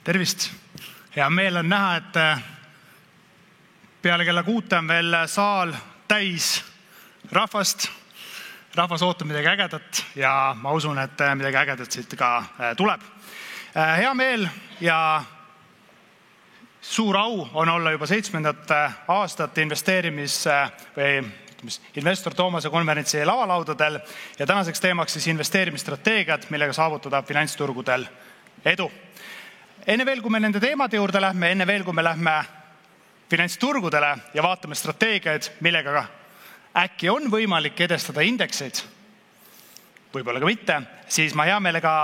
Tervist! Hea meel on näha, et peale kella 6 on veel saal täis rahvast. Rahvas ootab midagi ägedat ja ma usun, et midagi ägedat siit ka tuleb. Hea meel ja suur au on olla juba 7. aastat Investor Toomase konverentsi lavalaudadel ja tänaseks teemaks siis investeerimisstrateegiad, millega saavutada finantsturgudel edu. Enne veel, kui me nende teemade juurde lähme, enne veel, kui me lähme finantsturgudele ja vaatame strateegiaid, millega äkki on võimalik edestada indekseid, võib-olla ka mitte, siis ma hea meelega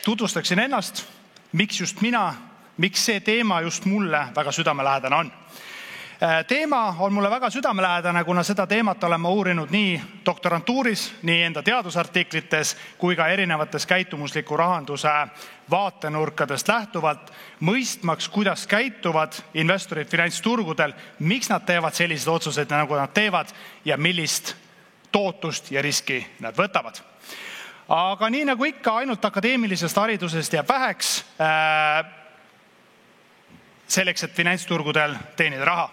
tutvustaksin ennast, miks just mina, miks see teema just mulle väga südamelähedane on. Teema on mulle väga südamelähedane, kuna seda teemat olen ma uurinud nii doktorantuuris, nii enda teadusartiklites, kui ka erinevates käitumusliku rahanduse vaatenurkadest lähtuvalt, mõistmaks, kuidas käituvad investorid finantsturgudel, miks nad teevad sellised otsused, nagu nad teevad ja millist tootust ja riski nad võtavad. Aga nii nagu ikka, ainult akadeemilisest haridusest jääb väheks selleks, et finantsturgudel teenida raha.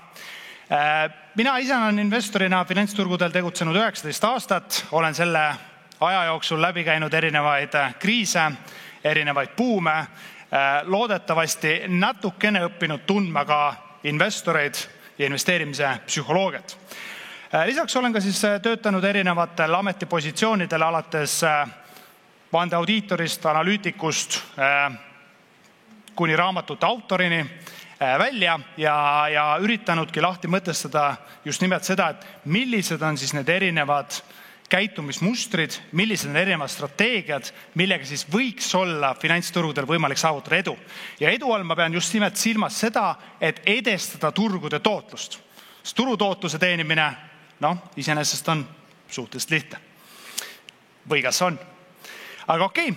Mina ise olen investorina finantsturgudel tegutsenud 19 aastat, olen selle aja jooksul läbi käinud erinevaid kriise, erinevaid buume, loodetavasti natukene õppinud tundma ka investoreid ja investeerimise psühholoogiat. Lisaks olen ka siis töötanud erinevatel ametipositsioonidel alates vandeaudiitorist, analüütikust kuni raamatute autorini välja ja üritanudki lahti mõtestada just nimelt seda, et millised on siis need erinevad käitumismustrid, millised on erinevad strateegiad, millega siis võiks olla finantsturgudel võimalik saavutada edu. Ja edu all ma pean just nimelt silmas seda, et edestada turgude tootlust. Turutootluse teenimine, iseenesest on suhteliselt lihtne. Või kas on? Aga okei,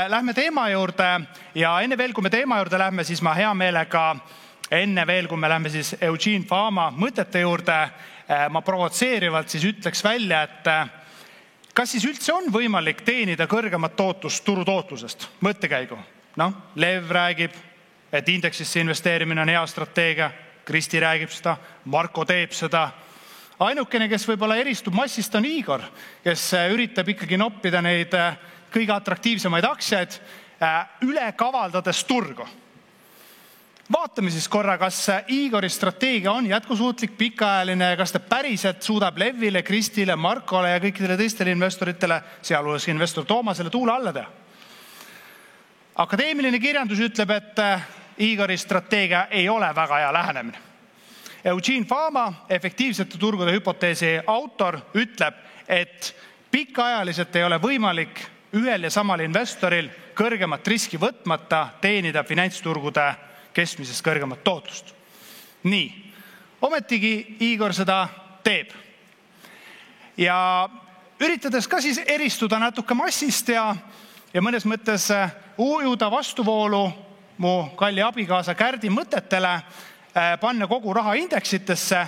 lähme teema juurde ja enne veel, kui me teema juurde lähme, siis ma hea meelega, enne veel, kui me lähme siis Eugene Fama mõtete juurde, ma provotseerivalt siis ütleks välja, et kas siis üldse on võimalik teenida kõrgemat tootlust turutootlusest? Mõttekäigu. Lev räägib, et indeksisse investeerimine on hea strateegia, Kristi räägib seda, Marko teeb seda. Ainukene, kes võib-olla eristub massist, on Igor, kes üritab ikkagi noppida neid kõige atraktiivsemaid aktsiaid üle kavaldades turgu. Vaatame siis korra, kas Igori strateegia on jätkusuutlik, pikaajaline, kas ta päriselt suudab Levile, Kristile, Markole ja kõikidele teistele investoritele, sealhulgas investor Toomasele tuule alla teha. Akadeemiline kirjandus ütleb, et Igori strateegia ei ole väga hea lähenemine. Eugene Fama, efektiivsete turgude hüpoteesi autor, ütleb, et pikaajaliselt ei ole võimalik ühel ja samal investoril kõrgemat riski võtmata teenida finantsturgude keskmisest kõrgemat tootlust. Nii, ometigi Igor seda teeb. Ja üritades ka siis eristuda natuke massist ja mõnes mõttes ujuda vastuvoolu mu kalli abikaasa Kärdi mõtetele, panna kogu raha indeksitesse,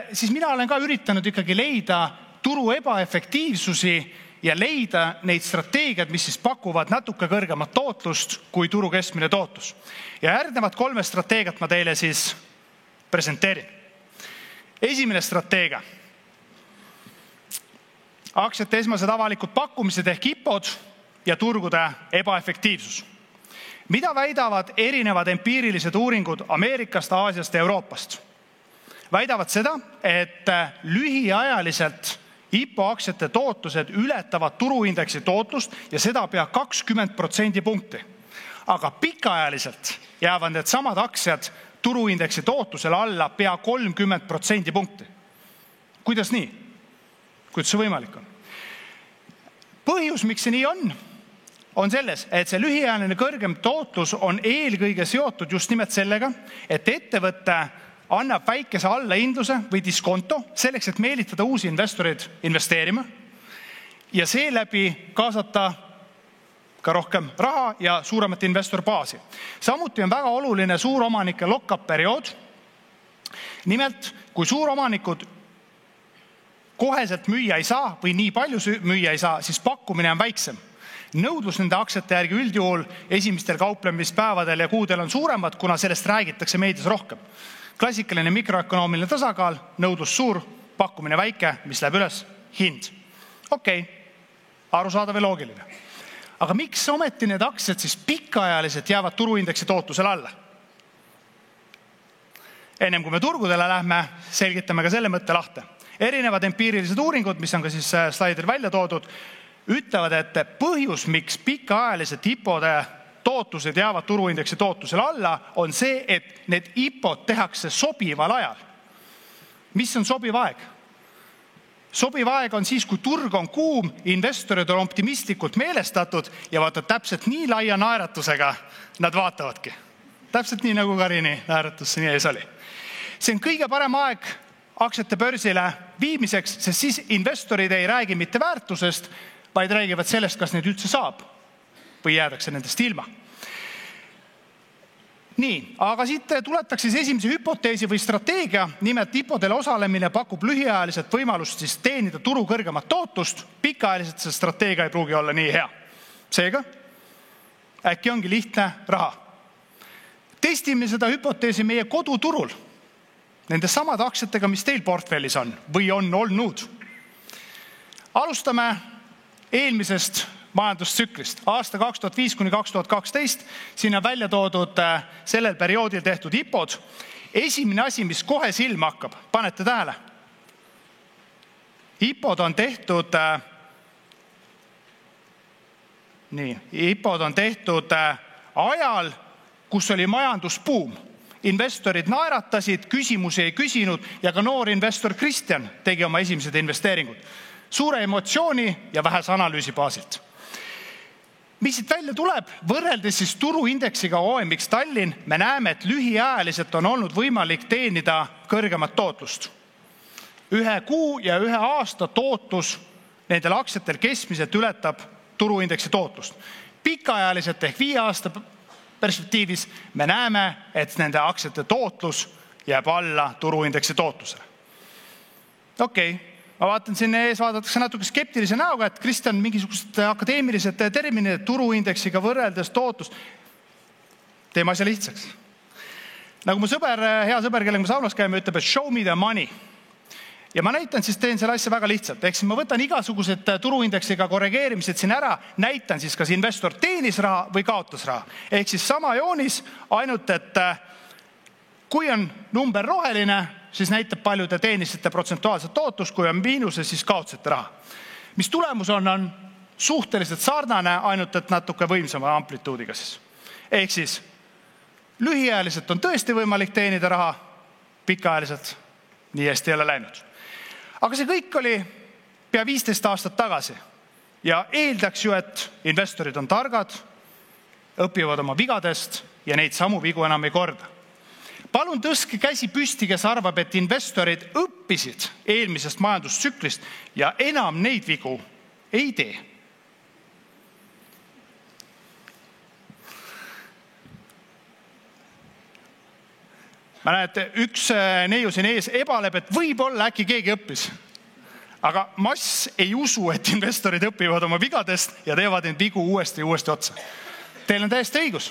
siis mina olen ka üritanud ikkagi leida turu ebaefektiivsusi ja leida neid strateegiad, mis siis pakuvad natuke kõrgemat tootlust kui turu keskmine tootlus. Ja järgnevad 3 strateegiat ma teile siis presenteerin. Esimene strateegia. Aktsiate esmased avalikud pakkumised ehk IPOd ja turgude ebaefektiivsus. Mida väidavad erinevad empiirilised uuringud Ameerikast, Aasiast ja Euroopast? Väidavad seda, et lühiajaliselt IPO aktsiate tootlused ületavad turuindeksi tootlust ja seda pea 20% punkti. Aga pikaajaliselt jäävad need samad aktsiad turuindeksi tootlusele alla pea 30% punkti. Kuidas nii? Kuidas see võimalik on? Põhjus, miks see nii on selles, et see lühiajaline kõrgem tootlus on eelkõige seotud just nimelt sellega, et ettevõtte annab väikese allahindluse või diskonto selleks, et meelitada uusi investoreid investeerima ja seeläbi kaasata ka rohkem raha ja suuremat investorbaasi. Samuti on väga oluline suuromanike lock-up periood. Nimelt, kui suuromanikud koheselt müüa ei saa või nii palju müüa ei saa, siis pakkumine on väiksem. Nõudlus nende aktsiate järgi üldjuhul esimestel kauplemispäevadel ja kuudel on suuremad, kuna sellest räägitakse meedias rohkem. Klassikaline mikroökonoomiline tasakaal, nõudlus suur, pakkumine väike, mis läheb üles, hind. Okei, arusaadav ja loogiline. Aga miks ometi need aktsiad siis pikaajaliselt jäävad turuindeksi tootlusele alla? Ennem kui me turgudele lähme, selgitame ka selle mõtte lahti. Erinevad empiirilised uuringud, mis on ka siis slaidil välja toodud, ütlevad, et põhjus, miks pikaajaliselt IPO-de tootlused jäävad turuindeksi tootlusele alla, on see, et need IPO-d tehakse sobival ajal. Mis on sobiv aeg? Sobiv aeg on siis, kui turg on kuum, investorid on optimistlikult meelestatud ja vaata täpselt nii laia naeratusega nad vaatavadki. Täpselt nii, nagu Karini naeratus siin ees oli. See on kõige parem aeg aktsiate börsile viimiseks, sest siis investorid ei räägi mitte väärtusest, vaid räägivad sellest, kas neid üldse saab või jäädakse nendest ilma. Nii, aga siit tuletakse siis esimese hüpoteesi või strateegia, nimelt IPO-dele osalemine pakub lühiajaliselt võimalust siis teenida turu kõrgemat tootust, pikaajaliselt see strateegia ei pruugi olla nii hea. Seega, äkki ongi lihtne raha. Testime seda hüpoteesi meie koduturul, nende samade aktsiatega, mis teil portfellis on või on olnud. Alustame eelmisest majandustsüklist. Aasta 2005–2012, siin on välja toodud sellel perioodil tehtud IPO-d. Esimene asi, mis kohe silma hakkab, panete tähele. IPO-d on tehtud ajal, kus oli majandusbuum. Investorid naeratasid, küsimusi ei küsinud ja ka noor investor Kristjan tegi oma esimesed investeeringud. Suure emotsiooni ja vähese analüüsi baasilt. Mis siit välja tuleb? Võrreldes siis turuindeksiga OMX Tallinn, me näeme, et lühiajaliselt on olnud võimalik teenida kõrgemat tootlust. 1 kuu ja 1 aasta tootlus nendel aktsiatel keskmiselt ületab turuindeksi tootlust. Pikaajaliselt ehk 5 aasta perspektiivis me näeme, et nende aktsiate tootlus jääb alla turuindeksi tootlusele. Okei, ma vaatan siin ees, vaadatakse natuke skeptilise näoga, et Kristjan mingisugused akadeemilised terminid turuindeksiga võrreldes tootlus. Teeme asja lihtsaks. Nagu mu hea sõber, kellega me saunas käime, ütleb, et show me the money. Ja ma näitan, siis teen selle asja väga lihtsalt. Ehk siis ma võtan igasugused turuindeksiga korrigeerimised siin ära, näitan siis, kas investor teenis raha või kaotas raha. Ehk siis sama joonis, ainult et kui on number roheline, siis näitab palju te teenisite protsentuaalset tootlust, kui on miinuse, siis kaotasite raha. Mis tulemus on suhteliselt sarnane, ainult et natuke võimsama amplituudiga siis. Ehk siis lühiajaliselt on tõesti võimalik teenida raha, pikaajaliselt nii hästi ei ole läinud. Aga see kõik oli pea 15 aastat tagasi ja eeldaks ju, et investorid on targad, õpivad oma vigadest ja neid samu vigu enam ei korda. Palun tõstke käsi püsti, kes arvab, et investorid õppisid eelmisest majandustsüklist ja enam neid vigu ei tee. Ma näen, et üks neiu siin ees ebaleb, et võib-olla äkki keegi õppis. Aga mass ei usu, et investorid õpivad oma vigadest ja teevad neid vigu uuesti ja uuesti otsa. Teil on täiesti õigus.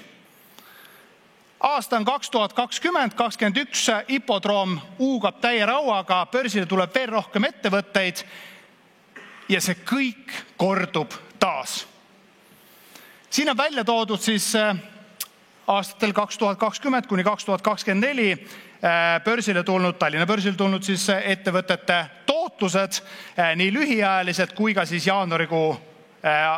Aasta on 2020-2021, Ipodroom uugab täie rauaga, börsile tuleb veel rohkem ettevõtteid ja see kõik kordub taas. Siin on välja toodud siis aastatel 2020–2024 börsile tulnud, Tallinna börsile tulnud siis ettevõtete tootlused, nii lühiajalised kui ka siis jaanuarikuu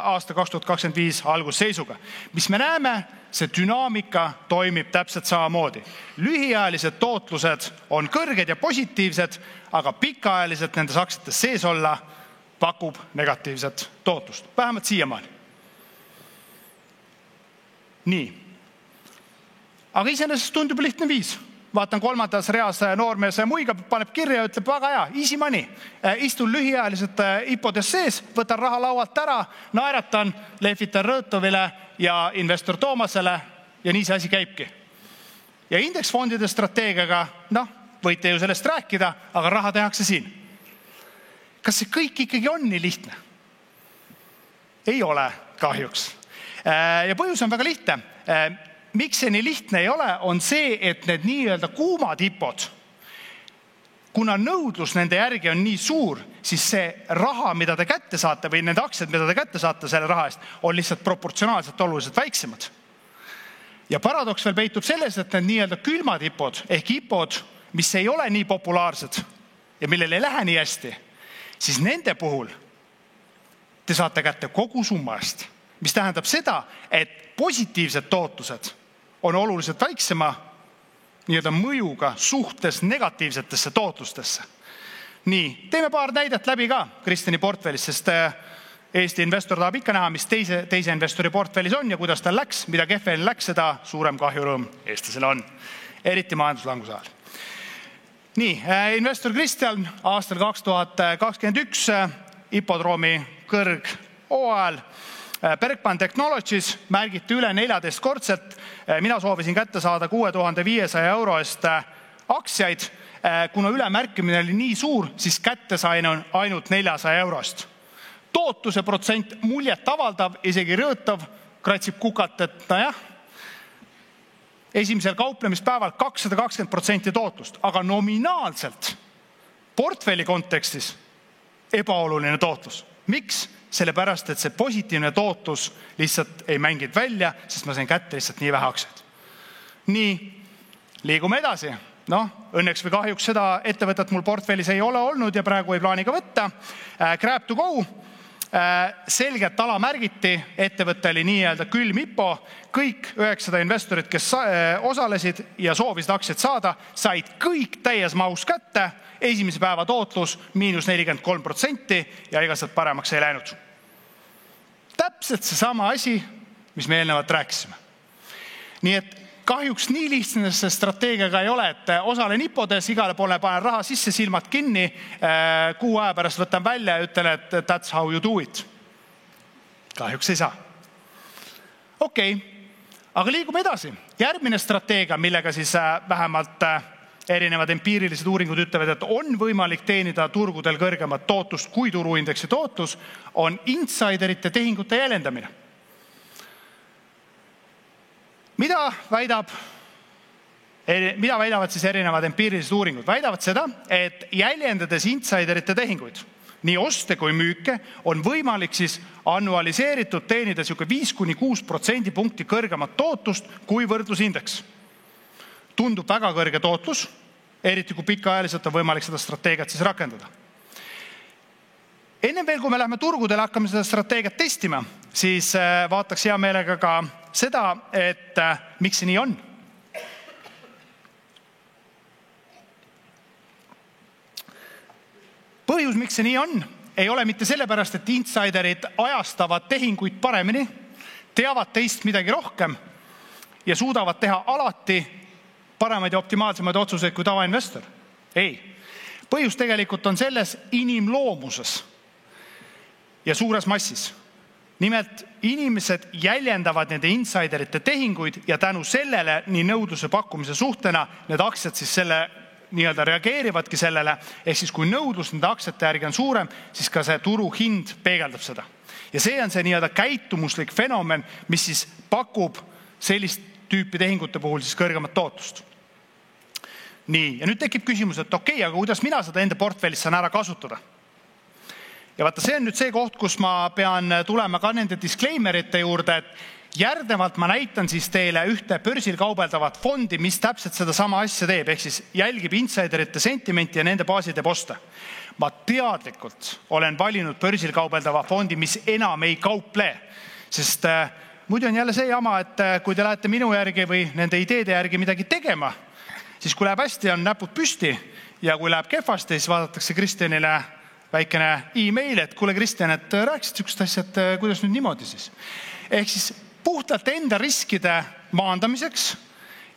aasta 2025 algusseisuga. Mis me näeme, see dünaamika toimib täpselt samamoodi. Lühiajalised tootlused on kõrged ja positiivsed, aga pikaajaliselt nendes aktsiates sees olla pakub negatiivset tootlust. Vähemalt siiamaani. Nii. Aga iseenesest tundub lihtne viis. Vaatan 3. reas noormees muigab, paneb kirja ja ütleb, väga hea, easy money. Istun lühiajaliselt IPO-des sees, võtan raha laualt ära, naeratan, lehvitan Rõõtovile ja investor Toomasele ja nii see asi käibki. Ja indeksfondide strateegiaga, võite ju sellest rääkida, aga raha tehakse siin. Kas see kõik ikkagi on nii lihtne? Ei ole. kahjuks. Ja põhjus on väga lihtne. Miks see nii lihtne ei ole, on see, et need nii-öelda kuumad IPOd, kuna nõudlus nende järgi on nii suur, siis see raha, mida te kätte saate või need aktsiad, mida te kätte saate selle raha eest, on lihtsalt proportsionaalselt oluliselt väiksemad. Ja paradoks veel peitub selles, et need nii-öelda külmad IPOd ehk IPOd, mis ei ole nii populaarsed ja millel ei lähe nii hästi, siis nende puhul te saate kätte kogu summa eest, mis tähendab seda, et positiivsed tootlused on oluliselt väiksema nii-öelda mõjuga suhtes negatiivsetesse tootlustesse. Nii, teeme paar näidet läbi ka Kristjani portfellis, sest Eesti investor tahab ikka näha, mis teise investori portfellis on ja kuidas tal läks, mida kehvel läks, seda suurem kahjurõõm eestlasele on, eriti majanduslanguse ajal. Nii, investor Kristjan aastal 2021 Ipodroomi kõrghooajal Bergman Technologies märgiti üle 14-kordselt. Mina soovisin kätte saada 6500 euro eest aktsiaid. Kuna ülemärkimine oli nii suur, siis kätte sain ainult 400 eurost. Tootluse protsent muljet avaldav, isegi rõõtav, kratsib kukalt, et najah, esimesel kauplemispäeval 220% tootlust, aga nominaalselt portfelli kontekstis ebaoluline tootlus. Miks? Sellepärast, et see positiivne tootlus lihtsalt ei mänginud välja, sest ma sain kätte lihtsalt nii vähe aktsiaid. Nii, liigume edasi. Õnneks või kahjuks seda ettevõtet mul portfellis ei ole olnud ja praegu ei plaani ka võtta. Grab2Go, selgelt alamärgiti, ettevõte oli nii-öelda külm IPO, kõik 900 investorid, kes osalesid ja soovisid aktsiaid saada, said kõik täies mahus kätte, esimese päeva tootlus -43% ja ega sealt paremaks ei läinud. Täpselt see sama asi, mis me eelnevalt rääkisime. Nii et kahjuks nii lihtne see strateegiaga ei ole, et osalen IPOdes, igale poole panen raha sisse, silmad kinni, kuu aja pärast võtan välja ja ütlen, et that's how you do it. Kahjuks ei saa. Okei, aga liigume edasi. Järgmine strateegia, millega siis vähemalt erinevad empiirilised uuringud ütlevad, et on võimalik teenida turgudel kõrgemat tootlust kui turuindeksi tootlus, on insiderite tehingute jäljendamine. Mida väidavad siis erinevad empiirilised uuringud? Väidavad seda, et jäljendades insiderite tehinguid, nii oste kui müüke, on võimalik siis annualiseeritud teenida 5-6% punkti kõrgemat tootlust kui võrdlusindeks. Tundub väga kõrge tootlus, eriti kui pikaajaliselt on võimalik seda strateegiat siis rakendada. Enne veel, kui me lähme turgudele, hakkame seda strateegiat testima, siis vaataks hea meelega ka seda, et miks see nii on. Põhjus, miks see nii on, ei ole mitte sellepärast, et insiderid ajastavad tehinguid paremini, teavad teist midagi rohkem ja suudavad teha alati paremaid ja optimaalsemaid otsuseid kui tavainvestor. Ei. Põhjus tegelikult on selles inimloomuses ja suures massis. Nimelt inimesed jäljendavad nende insiderite tehinguid ja tänu sellele nii nõudluse pakkumise suhtena need aktsiad siis selle nii-öelda reageerivadki sellele, ehk siis kui nõudlus nende aktsiate järgi on suurem, siis ka see turu hind peegeldab seda. Ja see on see nii-öelda käitumuslik fenomen, mis siis pakub sellist tüüpi tehingute puhul siis kõrgemat tootlust. Nii, ja nüüd tekib küsimus, et okei, aga kuidas mina seda enda portfellis saan ära kasutada? Ja vaata, see on nüüd see koht, kus ma pean tulema ka nende disclaimerite juurde, et järgnevalt ma näitan siis teile ühte börsil kaubeldavat fondi, mis täpselt seda sama asja teeb, ehk siis jälgib insiderite sentimenti ja nende baasil teeb oste. Ma teadlikult olen valinud börsil kaubeldava fondi, mis enam ei kauple, sest muidu on jälle see jama, et kui te lähete minu järgi või nende ideede järgi midagi tegema, siis kui läheb hästi, on näpud püsti ja kui läheb kehvasti, siis vaadatakse Kristjanile väikene e-mail, et kuule Kristjan, et rääkisid sükust asja, et kuidas nüüd niimoodi siis. Ehk siis puhtalt enda riskide maandamiseks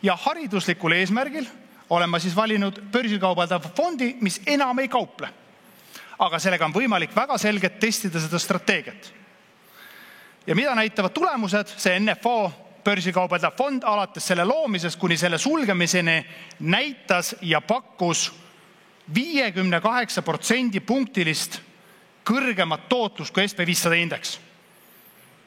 ja hariduslikul eesmärgil olen ma siis valinud börsil kaubeldav fondi, mis enam ei kauple. Aga sellega on võimalik väga selgelt testida seda strateegiat. Ja mida näitavad tulemused? See NFO börsil kaubeldav fond alates selle loomisest kuni selle sulgemiseni näitas ja pakkus 58% punktilist kõrgemat tootlust kui SP500 indeks.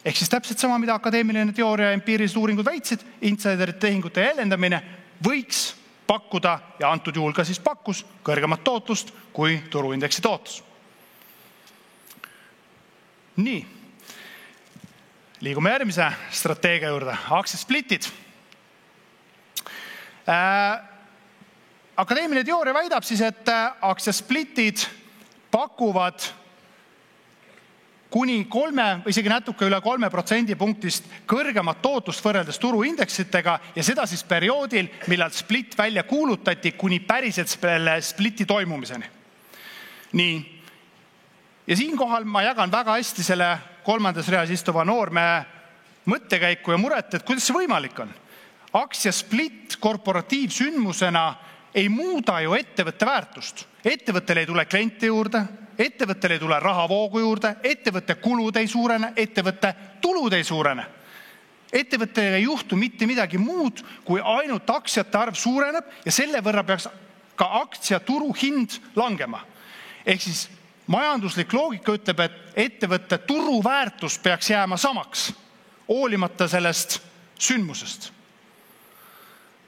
Ehk siis täpselt sama, mida akadeemiline teooria ja empiirilised uuringud väitsid, insiderite tehingute jäljendamine võiks pakkuda ja antud juhul ka siis pakkus kõrgemat tootlust kui turuindeksi tootlus. Nii, liigume järgmise strateegia juurde, aktsiasplitid. Akadeemiline teooria väidab siis, et aktsiasplitid pakuvad kuni 3 või isegi natuke üle 3% punktist kõrgemat tootlust võrreldes turuindeksitega ja seda siis perioodil, millal split välja kuulutati kuni päriselt spliti toimumiseni. Nii. Ja siinkohal ma jagan väga hästi selle 3. reas istuva noormehe mõttekäiku ja muret, et kuidas see võimalik on. Aktsiasplit korporatiivsündmusena ei muuda ju ettevõtte väärtust. Ettevõttele ei tule kliente juurde, ettevõttele ei tule rahavoogu juurde, ettevõtte kulud ei suurene, ettevõtte tulud ei suurene. Ettevõttele ei juhtu mitte midagi muud, kui ainult aktsiate arv suureneb ja selle võrra peaks ka aktsiaturu hind langema. Ehk siis majanduslik loogika ütleb, et ettevõtte turuväärtus peaks jääma samaks, hoolimata sellest sündmusest.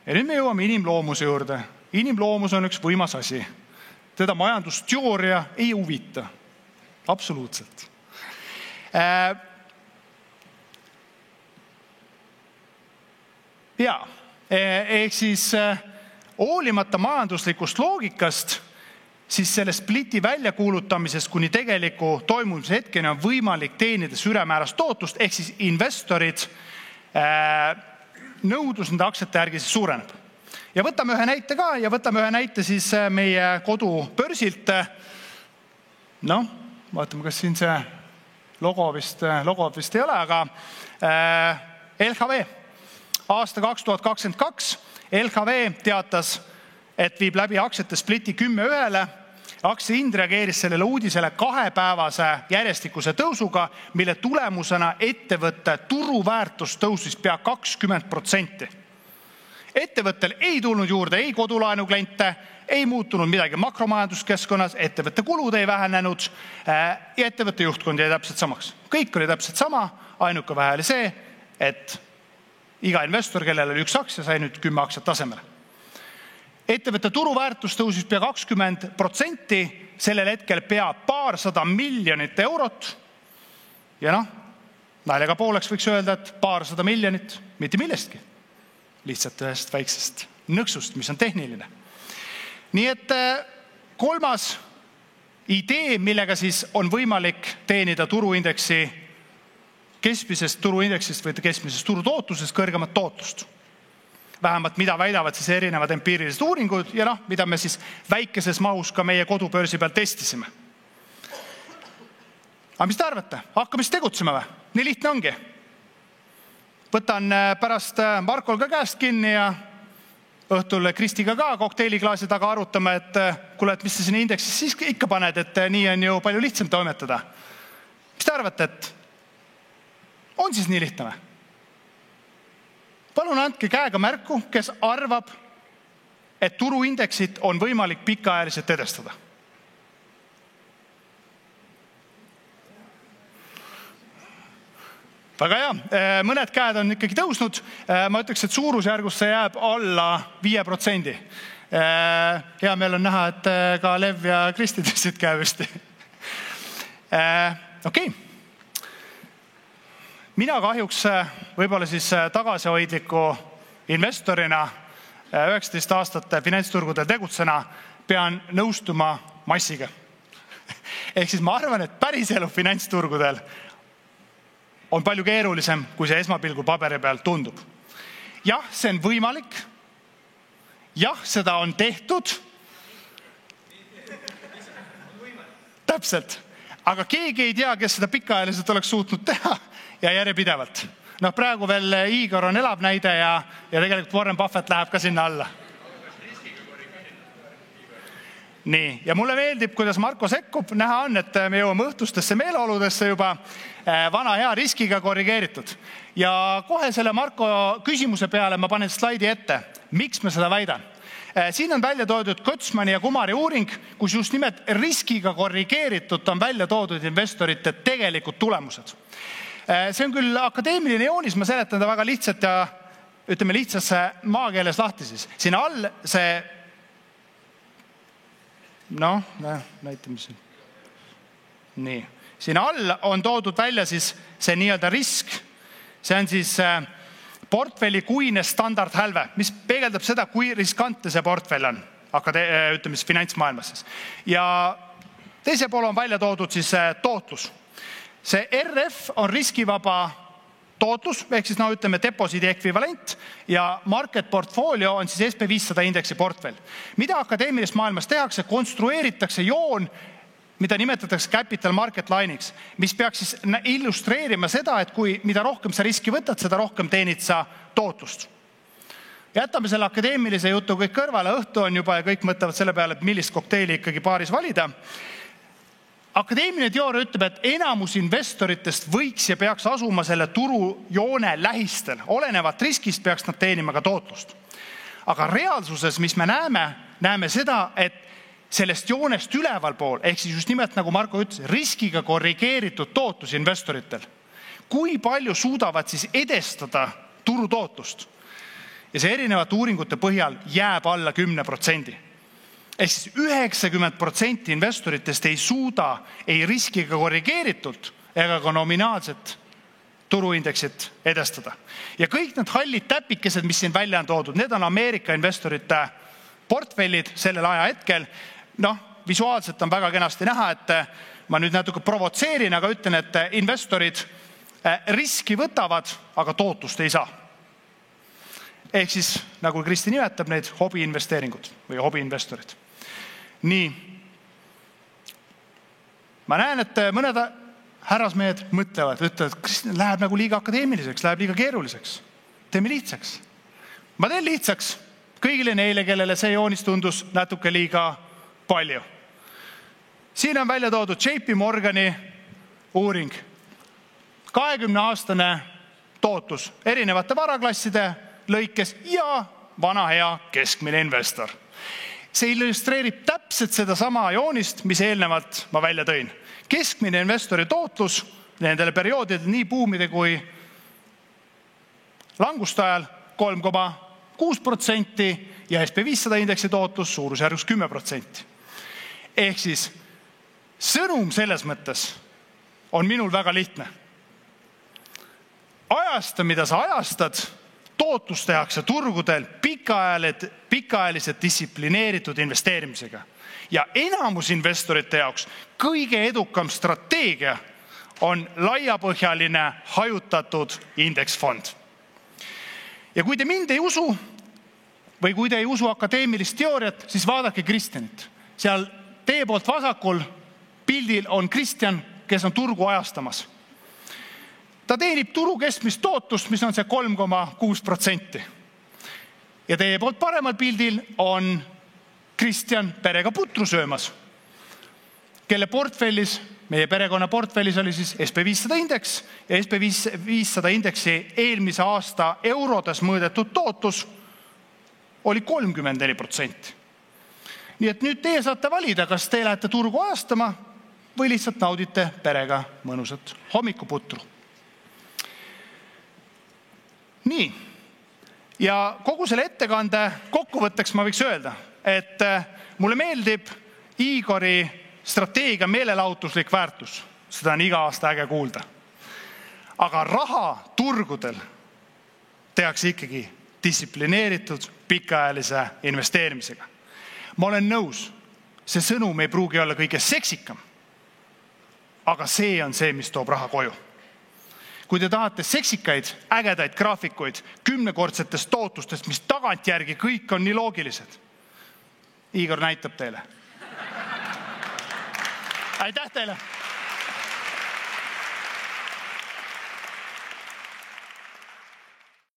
Ja nüüd me jõuame inimloomuse juurde. Inimloomus on üks võimas asi. Teda majandusteooria ei huvita. Absoluutselt. Ehk siis hoolimata majanduslikust loogikast, siis selle spliti väljakuulutamisest kuni tegeliku toimumise hetkeni on võimalik teenida süremäärast tootlust, ehk siis investorid nõudlus nende aktsiate järgi siis suureneb. Ja võtame ühe näite ka ja võtame ühe näite siis meie kodubörsilt. Vaatame, kas siin see logo vist ei ole, aga LHV. Aasta 2022 LHV teatas, et viib läbi aktsiate spliti 10:1. Aktsiahind reageeris sellele uudisele 2-päevase järjestikuse tõusuga, mille tulemusena ettevõtte turuväärtus tõusis pea 20%. Ettevõttel ei tulnud juurde ei kodulaenu kliente, ei muutunud midagi makromajanduskeskkonnas, ettevõtte kulud ei vähenenud ja ettevõtte juhtkond jäi täpselt samaks. Kõik oli täpselt sama, ainuke vähe oli see, et iga investor, kellel oli üks aktsia, sai nüüd 10 aktsiat tasemele. Ettevõtte turuväärtus tõusis pea 20%, sellel hetkel pea $200 miljonit ja naljaga pooleks võiks öelda, et $200 miljonit mitte millestki. Lihtsalt ühest väiksest nõksust, mis on tehniline. Nii et 3. idee, millega siis on võimalik teenida turuindeksi keskmisest turuindeksist või keskmisest turutootlusest kõrgemat tootlust. Vähemalt mida väidavad siis erinevad empiirilised uuringud ja mida me siis väikeses mahus ka meie kodubörsi peal testisime. Aga mis te arvate? Hakkame siis tegutsema või? Nii lihtne ongi. Võtan pärast Markol ka käest kinni ja õhtul Kristiga ka kokteiliklaasi taga arutame, et kuule, et mis te sinna indeksis siis ikka paned, et nii on ju palju lihtsam toimetada. Mis te arvate, et on siis nii lihtne või? Palun andke käega märku, kes arvab, et turuindeksit on võimalik pikaajaliselt edestada. Väga hea, mõned käed on ikkagi tõusnud. Ma ütleks, et suurusjärgus see jääb alla 5%. Hea meel on näha, et ka Lev ja Kristi tõstsid käe püsti. Okei. Mina kahjuks võib-olla siis tagasihoidliku investorina 19 aastat finantsturgudel tegutsena pean nõustuma massiga. Ehk siis ma arvan, et päriselu finantsturgudel on palju keerulisem, kui see esmapilgul paberi peal tundub. Jah, see on võimalik. Jah, seda on tehtud. Täpselt. Aga keegi ei tea, kes seda pikaajaliselt oleks suutnud teha ja järjepidevalt. Praegu veel Igor on elab näide ja tegelikult Warren Buffett läheb ka sinna alla. Nii, ja mulle meeldib, kuidas Marko sekkub. Näha on, et me jõuame õhtustesse meeleoludesse juba vana hea riskiga korrigeeritud. Ja kohe selle Marko küsimuse peale ma panen slaidi ette. Miks ma seda väidan? Siin on välja toodud Kötsmani ja Kumari uuring, kus just nimelt riskiga korrigeeritud on välja toodud investorite tegelikud tulemused. See on küll akadeemiline joonis, ma seletan ta väga lihtsalt ja ütleme lihtsasse maakeeles lahti siis. Siin all see, näitame siin. Nii. Siin all on toodud välja siis see nii-öelda risk. See on siis portfelli kuine standardhälve, mis peegeldab seda, kui riskantne see portfell on, ütleme siis finantsmaailmas. Ja teise poole on välja toodud siis tootlus. See RF on riskivaba tootlus, ehk siis ütleme deposiidi ekvivalent ja market portfolio on siis SP500 indeksi portfell. Mida akadeemilises maailmas tehakse? Konstrueeritakse joon, mida nimetatakse capital market line'iks, mis peaks siis illustreerima seda, et mida rohkem sa riski võtad, seda rohkem teenid sa tootlust. Jätame selle akadeemilise jutu kõik kõrvale, õhtu on juba ja kõik mõtlevad selle peale, et millist kokteili ikkagi paaris valida. Akadeemiline teooria ütleb, et enamus investoritest võiks ja peaks asuma selle turujoone lähistel. Olenevat riskist peaks nad teenima ka tootlust. Aga reaalsuses, mis me näeme seda, et sellest joonest üleval pool, ehk siis just nimelt nagu Marko ütles, riskiga korrigeeritud tootlus investoritel. Kui palju suudavad siis edestada turutootlust? Ja see erinevate uuringute põhjal jääb alla 10%. Ehk siis 90% investoritest ei suuda ei riskiga korrigeeritult ega ka nominaalset turuindeksit edestada. Ja kõik need hallid täpikesed, mis siin välja on toodud, need on Ameerika investorite portfellid sellel aja hetkel. Visuaalselt on väga kenasti näha, et ma nüüd natuke provotseerin, aga ütlen, et investorid riski võtavad, aga tootlust ei saa. Ehk siis, nagu Kristi nimetab, need hobiinvesteeringud või hobiinvestorid. Nii. Ma näen, et mõned härrasmehed mõtlevad, ütlevad, et läheb nagu liiga akadeemiliseks, läheb liiga keeruliseks. Teeme lihtsaks. Ma teen lihtsaks kõigile neile, kellele see joonis tundus natuke liiga palju. Siin on välja toodud JP Morgani uuring. 20-aastane tootlus erinevate varaklasside lõikes ja vana hea keskmine investor. See illustreerib täpselt seda sama joonist, mis eelnevalt ma välja tõin. Keskmine investori tootlus nendele perioodidele nii buumide kui languste ajal 3,6% ja SP500 indeksi tootlus suurusjärgus 10%. Ehk siis sõnum selles mõttes on minul väga lihtne. Ajasta, mida sa ajastad, tootlus tehakse turgudel pikaajaliselt distsiplineeritud investeerimisega. Ja enamus investorite jaoks kõige edukam strateegia on laiapõhjaline hajutatud indeksfond. Ja kui te mind ei usu või kui te ei usu akadeemilist teooriat, siis vaadake Kristjanit. Seal teie poolt vasakul pildil on Kristjan, kes on turgu ajastamas. Ta teenib turu keskmist tootlust, mis on see 3,6%. Ja teie poolt paremal pildil on Kristjan perega putru söömas, kelle portfellis, meie perekonna portfellis oli siis SP500 indeks ja SP500 indeksi eelmise aasta eurodes mõõdetud tootlus oli 34%. Nii et nüüd teie saate valida, kas te lähete turgu ajastama või lihtsalt naudite perega mõnusat hommikuputru. Nii, ja kogu selle ettekande kokkuvõtteks ma võiks öelda, et mulle meeldib Igori strateegia meelelahutuslik väärtus. Seda on iga aasta äge kuulda. Aga raha turgudel tehakse ikkagi distsiplineeritud pikaajalise investeerimisega. Ma olen nõus, see sõnum ei pruugi olla kõige seksikam, aga see on see, mis toob raha koju. Kui te tahate seksikaid, ägedaid graafikuid 10-kordsetest tootlustest, mis tagantjärgi kõik on nii loogilised, Igor näitab teile. Aitäh teile!